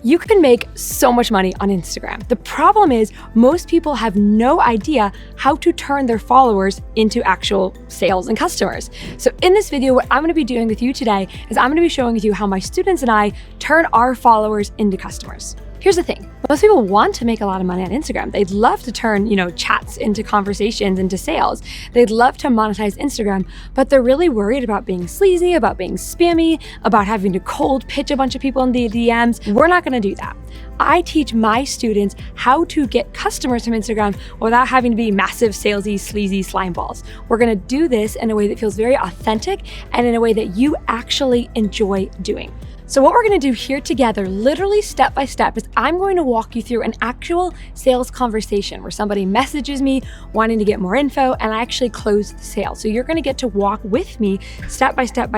You can make so much money on Instagram. The problem is most people have no idea how to turn their followers into actual sales and customers. So in this video, what I'm gonna be doing with you today is I'm gonna be showing you how my students and I turn our followers into customers. Here's the thing, most people want to make a lot of money on Instagram. They'd love to turn, chats into conversations, into sales. They'd love to monetize Instagram, but they're really worried about being sleazy, about being spammy, about having to cold pitch a bunch of people in the DMs. We're not gonna do that. I teach my students how to get customers from Instagram without having to be massive, salesy, sleazy slime balls. We're gonna do this in a way that feels very authentic and in a way that you actually enjoy doing. So what we're gonna do here together, literally step by step, is I'm going to walk you through an actual sales conversation where somebody messages me wanting to get more info and I actually close the sale. So you're gonna get to walk with me step by step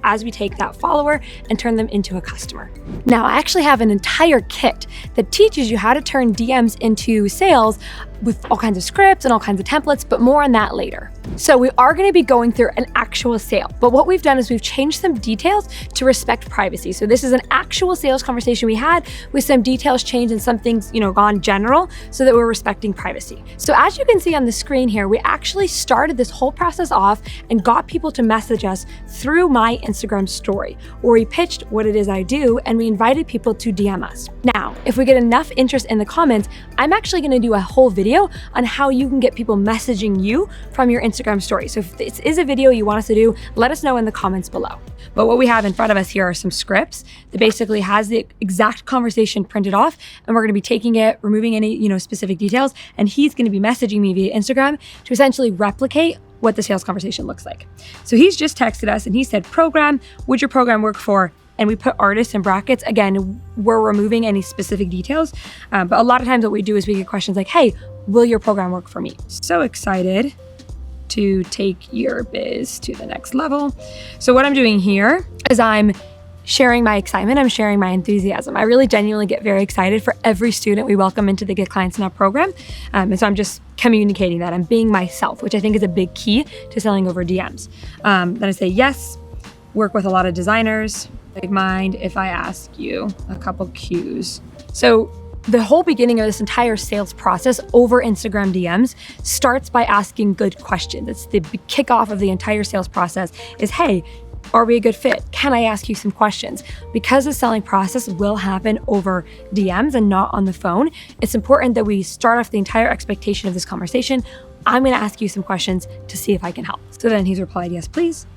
as we take that follower and turn them into a customer. Now, I actually have an entire kit that teaches you how to turn DMs into sales with all kinds of scripts and all kinds of templates, but more on that later. So we are gonna be going through an actual sale, but what we've done is we've changed some details to respect privacy. So this is an actual sales conversation we had with some details changed and some things, gone general so that we're respecting privacy. So as you can see on the screen here, we actually started this whole process off and got people to message us through my Instagram story, where we pitched what it is I do and we invited people to DM us. Now, if we get enough interest in the comments, I'm actually gonna do a whole video on how you can get people messaging you from your Instagram story. So if this is a video you want us to do, let us know in the comments below. But what we have in front of us here are some scripts that basically has the exact conversation printed off, and we're gonna be taking it, removing any specific details, and he's gonna be messaging me via Instagram to essentially replicate what the sales conversation looks like. So he's just texted us and he said, program, would your program work for? And we put artists in brackets. Again, we're removing any specific details, but a lot of times what we do is we get questions like, hey, will your program work for me? So excited to take your biz to the next level. So what I'm doing here is I'm sharing my excitement, I'm sharing my enthusiasm. I really genuinely get very excited for every student we welcome into the Get Clients Now program. And so I'm just communicating that. I'm being myself, which I think is a big key to selling over DMs. Then I say, yes, work with a lot of designers. I'd mind if I ask you a couple cues. So the whole beginning of this entire sales process over Instagram DMs starts by asking good questions. It's the kickoff of the entire sales process is, hey, are we a good fit? Can I ask you some questions? Because the selling process will happen over DMs and not on the phone, it's important that we start off the entire expectation of this conversation. I'm gonna ask you some questions to see if I can help. So then he's replied, yes, please.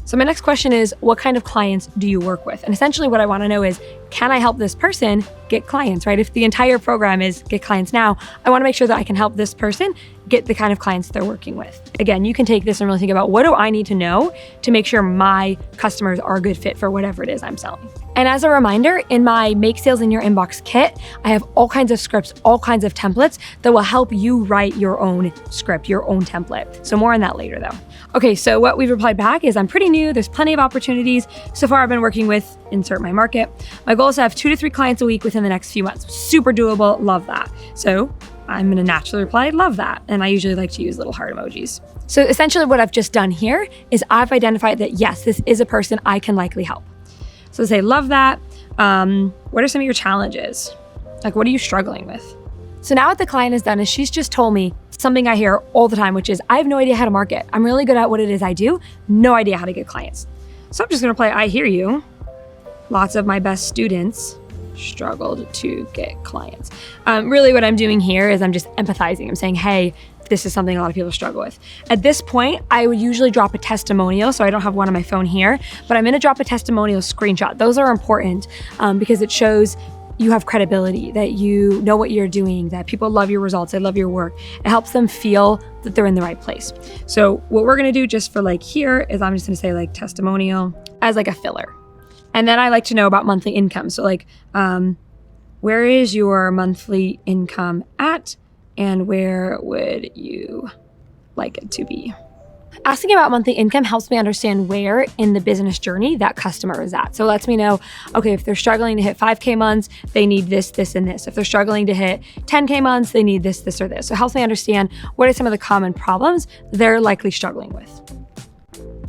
So my next question is, what kind of clients do you work with? And essentially what I wanna know is, can I help this person get clients, right? If the entire program is Get Clients Now, I wanna make sure that I can help this person get the kind of clients they're working with. Again, you can take this and really think about, what do I need to know to make sure my customers are a good fit for whatever it is I'm selling? And as a reminder, in my Make Sales in Your Inbox kit, I have all kinds of scripts, all kinds of templates that will help you write your own script, your own template. So more on that later though. Okay, so what we've replied back is, I'm pretty new, there's plenty of opportunities. So far I've been working with, insert my market. My goal is to have 2 to 3 clients a week within the next few months. Super doable, love that. So I'm gonna naturally reply, love that. And I usually like to use little heart emojis. So essentially what I've just done here is I've identified that yes, this is a person I can likely help. So say, love that. What are some of your challenges? Like, what are you struggling with? So now what the client has done is she's just told me something I hear all the time, which is, I have no idea how to market. I'm really good at what it is I do, no idea how to get clients. So I'm just gonna play, I hear you. Lots of my best students struggled to get clients. Really what I'm doing here is I'm just empathizing. I'm saying, hey, this is something a lot of people struggle with. At this point, I would usually drop a testimonial, so I don't have one on my phone here, but I'm gonna drop a testimonial screenshot. Those are important because it shows you have credibility, that you know what you're doing, that people love your results, they love your work. It helps them feel that they're in the right place. So what we're gonna do just for here is I'm just gonna say testimonial as a filler. And then I like to know about monthly income. So where is your monthly income at? And where would you like it to be? Asking about monthly income helps me understand where in the business journey that customer is at. So it lets me know, okay, if they're struggling to hit 5K months, they need this, this, and this. If they're struggling to hit 10K months, they need this, this, or this. So it helps me understand what are some of the common problems they're likely struggling with.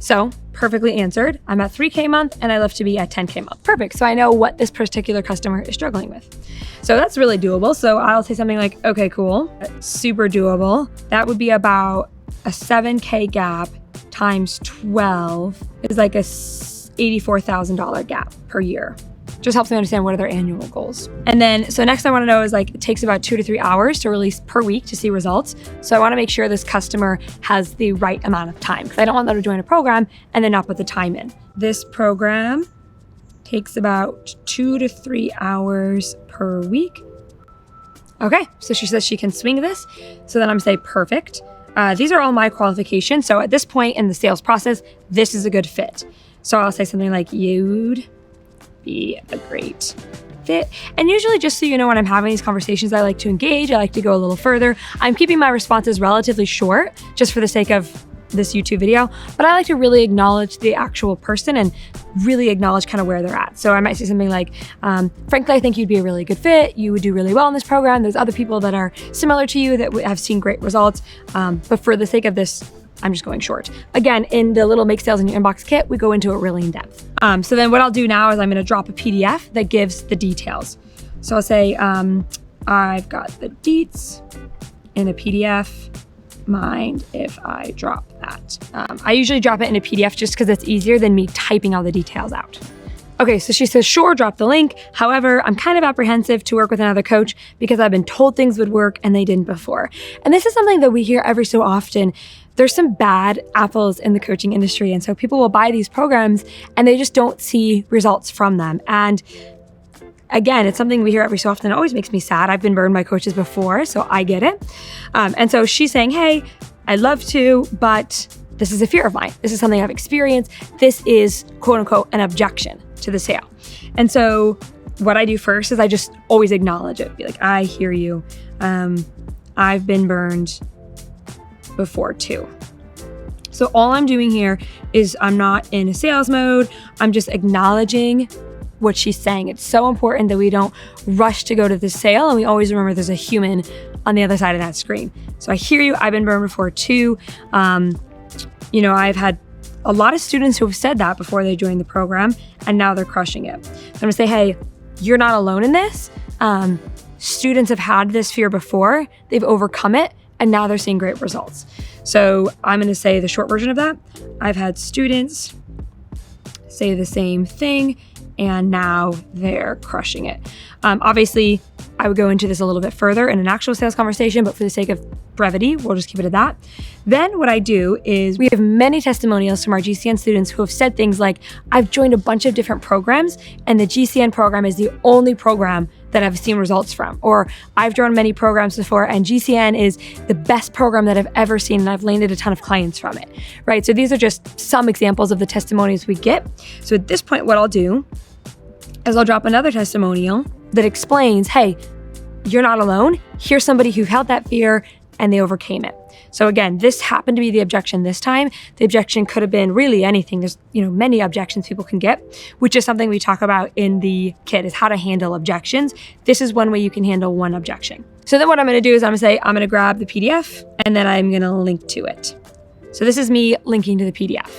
So perfectly answered. I'm at 3K a month and I love to be at 10K a month. Perfect. So I know what this particular customer is struggling with. So that's really doable. So I'll say something like, okay, cool. Super doable. That would be about a 7K gap times 12 is like a $84,000 gap per year. Just helps me understand what are their annual goals. And then, so next I wanna know is like, it takes about 2 to 3 hours to release per week to see results. So I wanna make sure this customer has the right amount of time because I don't want them to join a program and then not put the time in. This program takes about 2 to 3 hours per week. Okay, so she says she can swing this. So then I'm gonna say, perfect. These are all my qualifications. So at this point in the sales process, this is a good fit. So I'll say something like, you'd be a great fit. And usually, just so you know, when I'm having these conversations, I like to engage. I like to go a little further. I'm keeping my responses relatively short just for the sake of this YouTube video, but I like to really acknowledge the actual person and really acknowledge kind of where they're at. So I might say something like, frankly, I think you'd be a really good fit. You would do really well in this program. There's other people that are similar to you that have seen great results. But for the sake of this, I'm just going short. Again, in the little Make Sales in Your Inbox kit, we go into it really in depth. So then what I'll do now is I'm gonna drop a PDF that gives the details. So I'll say, I've got the deets in a PDF. Mind if I drop that? I usually drop it in a PDF just because it's easier than me typing all the details out. Okay, so she says, sure, drop the link. However, I'm kind of apprehensive to work with another coach because I've been told things would work and they didn't before. And this is something that we hear every so often. There's some bad apples in the coaching industry. And so people will buy these programs and they just don't see results from them. And again, it's something we hear every so often. It always makes me sad. I've been burned by coaches before, so I get it. And so she's saying, hey, I'd love to, but this is a fear of mine. This is something I've experienced. This is quote unquote an objection to the sale. And so what I do first is I just always acknowledge it. Be like, I hear you. I've been burned before too. So all I'm doing here is I'm not in a sales mode. I'm just acknowledging what she's saying. It's so important that we don't rush to go to the sale and we always remember there's a human on the other side of that screen. So I hear you. I've been burned before too. I've had a lot of students who have said that before they joined the program and now they're crushing it. So I'm gonna say, hey, you're not alone in this. Students have had this fear before, they've overcome it, and now they're seeing great results. So I'm gonna say the short version of that. I've had students say the same thing and now they're crushing it. Obviously, I would go into this a little bit further in an actual sales conversation, but for the sake of brevity, we'll just keep it at that. Then what I do is we have many testimonials from our GCN students who have said things like, I've joined a bunch of different programs and the GCN program is the only program that I've seen results from. Or I've joined many programs before and GCN is the best program that I've ever seen and I've landed a ton of clients from it, right? So these are just some examples of the testimonials we get. So at this point, what I'll do is I'll drop another testimonial that explains, hey, you're not alone. Here's somebody who held that fear and they overcame it. So again, this happened to be the objection this time. The objection could have been really anything. There's many objections people can get, which is something we talk about in the kit is how to handle objections. This is one way you can handle one objection. So then what I'm gonna do is I'm gonna grab the PDF and then I'm gonna link to it. So this is me linking to the PDF.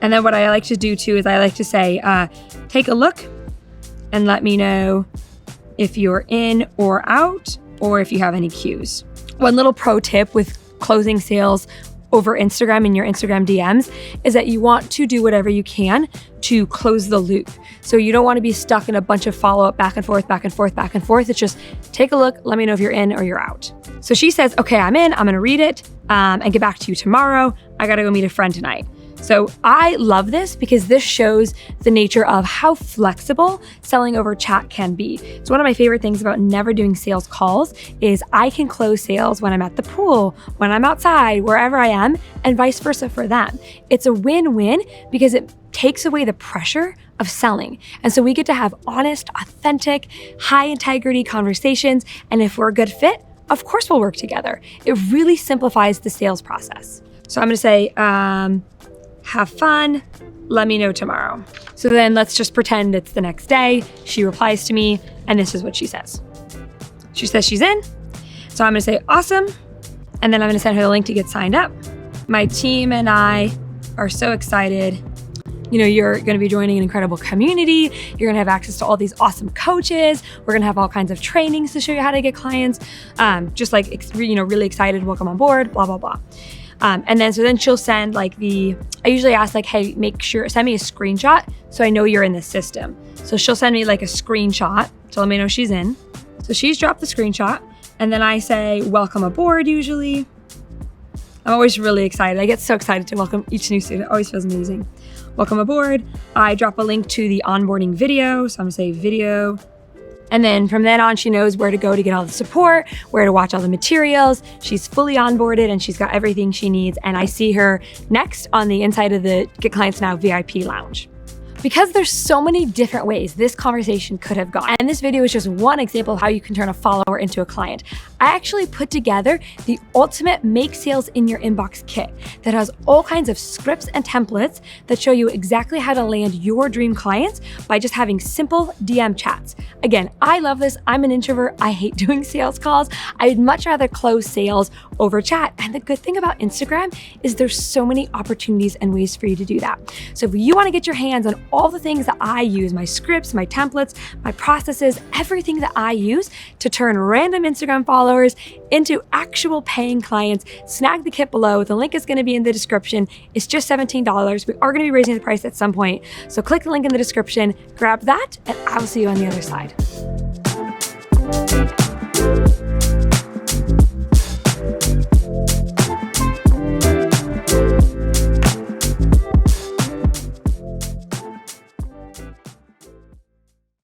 And then what I like to do too is I like to say, take a look and let me know if you're in or out or if you have any cues. One little pro tip with closing sales over Instagram in your Instagram DMs is that you want to do whatever you can to close the loop. So you don't want to be stuck in a bunch of follow-up back and forth, back and forth, back and forth. It's just take a look, let me know if you're in or you're out. So she says, okay, I'm in, I'm gonna read it and get back to you tomorrow. I gotta go meet a friend tonight. So I love this because this shows the nature of how flexible selling over chat can be. It's one of my favorite things about never doing sales calls is I can close sales when I'm at the pool, when I'm outside, wherever I am, and vice versa for them. It's a win-win because it takes away the pressure of selling. And so we get to have honest, authentic, high integrity conversations. And if we're a good fit, of course we'll work together. It really simplifies the sales process. So I'm gonna say, have fun, let me know tomorrow. So then let's just pretend it's the next day. She replies to me and this is what she says. She says she's in. So I'm gonna say awesome. And then I'm gonna send her the link to get signed up. My team and I are so excited. You know, you're going to be joining an incredible community. You're going to have access to all these awesome coaches. We're going to have all kinds of trainings to show you how to get clients. Just like, you know, really excited, welcome on board, blah, blah, blah. And then she'll send like I usually ask like, hey, send me a screenshot so I know you're in the system. So she'll send me like a screenshot to let me know she's in. So she's dropped the screenshot, and then I say, welcome aboard usually. I'm always really excited. I get so excited to welcome each new student. It always feels amazing. Welcome aboard. I drop a link to the onboarding video. So I'm gonna say video. And then from then on, she knows where to go to get all the support, where to watch all the materials. She's fully onboarded and she's got everything she needs. And I see her next on the inside of the Get Clients Now VIP lounge. Because there's so many different ways this conversation could have gone. And this video is just one example of how you can turn a follower into a client. I actually put together the ultimate Make Sales in Your Inbox kit that has all kinds of scripts and templates that show you exactly how to land your dream clients by just having simple DM chats. Again, I love this. I'm an introvert. I hate doing sales calls. I'd much rather close sales over chat. And the good thing about Instagram is there's so many opportunities and ways for you to do that. So if you want to get your hands on all the things that I use, my scripts, my templates, my processes, everything that I use to turn random Instagram followers into actual paying clients, snag the kit below. The link is going to be in the description. It's just $17. We are going to be raising the price at some point. So click the link in the description, grab that, and I will see you on the other side.